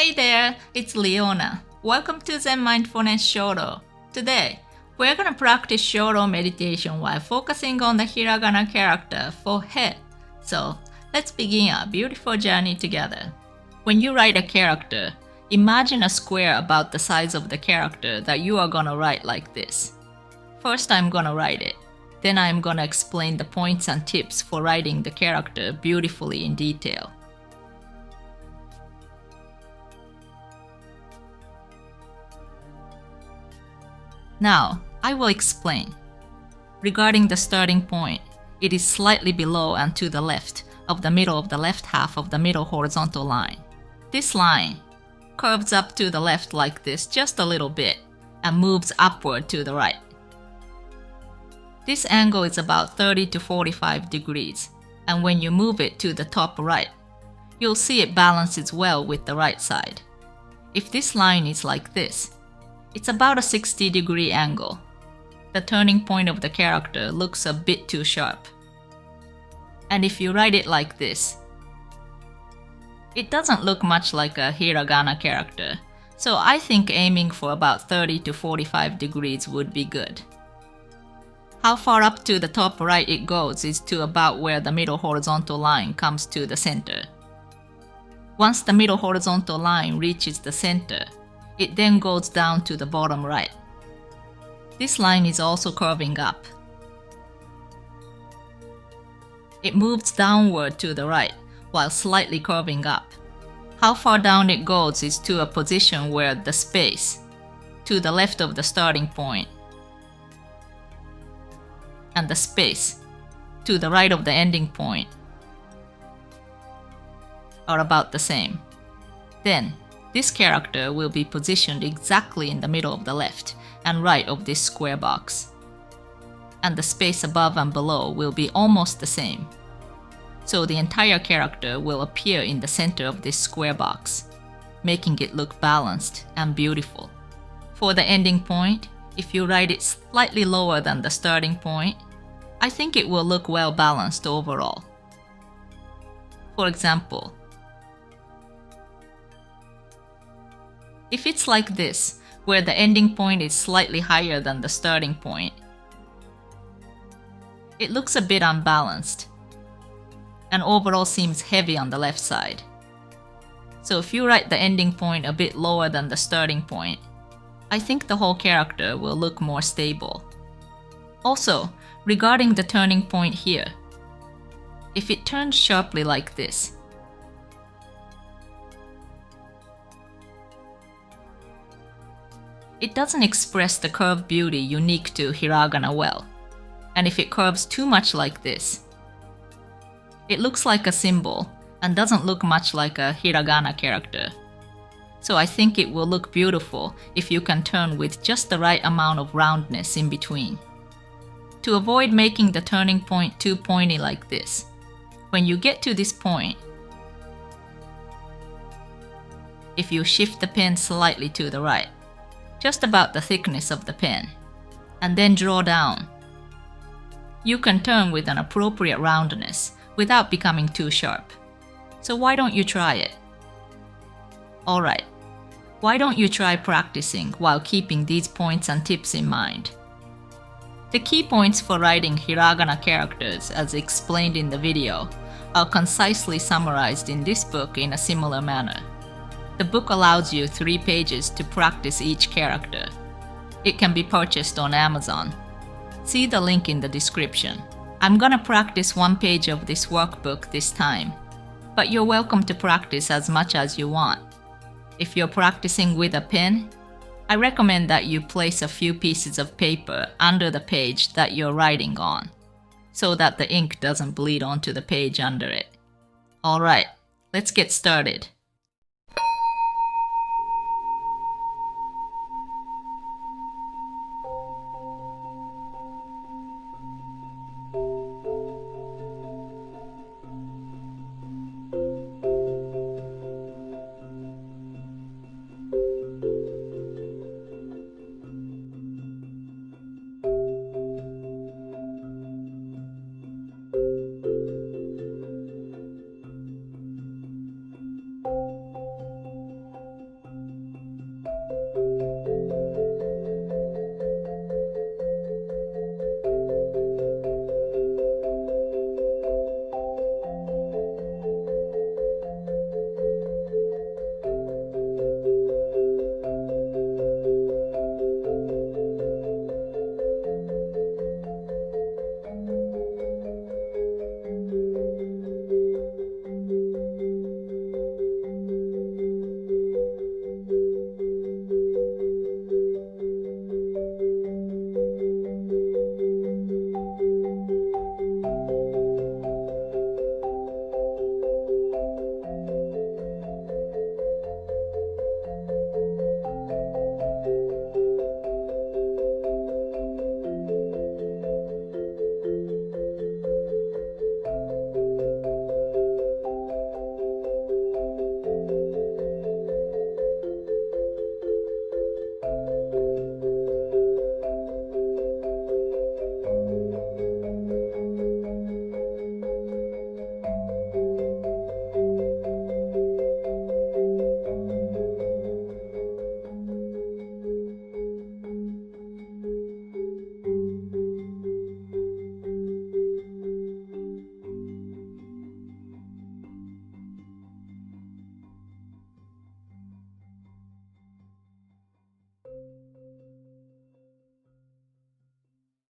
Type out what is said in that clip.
Hey there, it's Leona. Welcome to Zen Mindfulness Shodo. Today, we're gonna practice Shodo meditation while focusing on the Hiragana character for he. So, let's begin our beautiful journey together. When you write a character, imagine a square about the size of the character that you are gonna write like this. First, I'm gonna write it. Then I'm gonna explain the points and tips for writing the character beautifully in detail. Now, I will explain. Regarding the starting point, it is slightly below and to the left of the middle of the left half of the middle horizontal line. This line curves up to the left like this just a little bit and moves upward to the right. This angle is about 30 to 45 degrees, and when you move it to the top right, you'll see it balances well with the right side. If this line is like this, it's about a 60-degree angle. The turning point of the character looks a bit too sharp. And if you write it like this, it doesn't look much like a Hiragana character, so I think aiming for about 30 to 45 degrees would be good. How far up to the top right it goes is to about where the middle horizontal line comes to the center. Once the middle horizontal line reaches the center, it then goes down to the bottom right. This line is also curving up. It moves downward to the right while slightly curving up. How far down it goes is to a position where the space to the left of the starting point and the space to the right of the ending point are about the same. Then, this character will be positioned exactly in the middle of the left and right of this square box. And the space above and below will be almost the same. So the entire character will appear in the center of this square box, making it look balanced and beautiful. For the ending point, if you write it slightly lower than the starting point, I think it will look well balanced overall. For example, if it's like this, where the ending point is slightly higher than the starting point, it looks a bit unbalanced and overall seems heavy on the left side. So if you write the ending point a bit lower than the starting point, I think the whole character will look more stable. Also, regarding the turning point here, if it turns sharply like this, it doesn't express the curved beauty unique to Hiragana well. And if it curves too much like this, it looks like a symbol and doesn't look much like a Hiragana character. So I think it will look beautiful if you can turn with just the right amount of roundness in between. To avoid making the turning point too pointy like this, when you get to this point, if you shift the pen slightly to the right, just about the thickness of the pen, and then draw down, you can turn with an appropriate roundness without becoming too sharp. So why don't you try it? Alright, why don't you try practicing while keeping these points and tips in mind? The key points for writing Hiragana characters, as explained in the video, are concisely summarized in this book in a similar manner. The book allows you 3 pages to practice each character. It can be purchased on Amazon. See the link in the description. I'm gonna practice 1 page of this workbook this time, but you're welcome to practice as much as you want. If you're practicing with a pen, I recommend that you place a few pieces of paper under the page that you're writing on, so that the ink doesn't bleed onto the page under it. Alright, let's get started.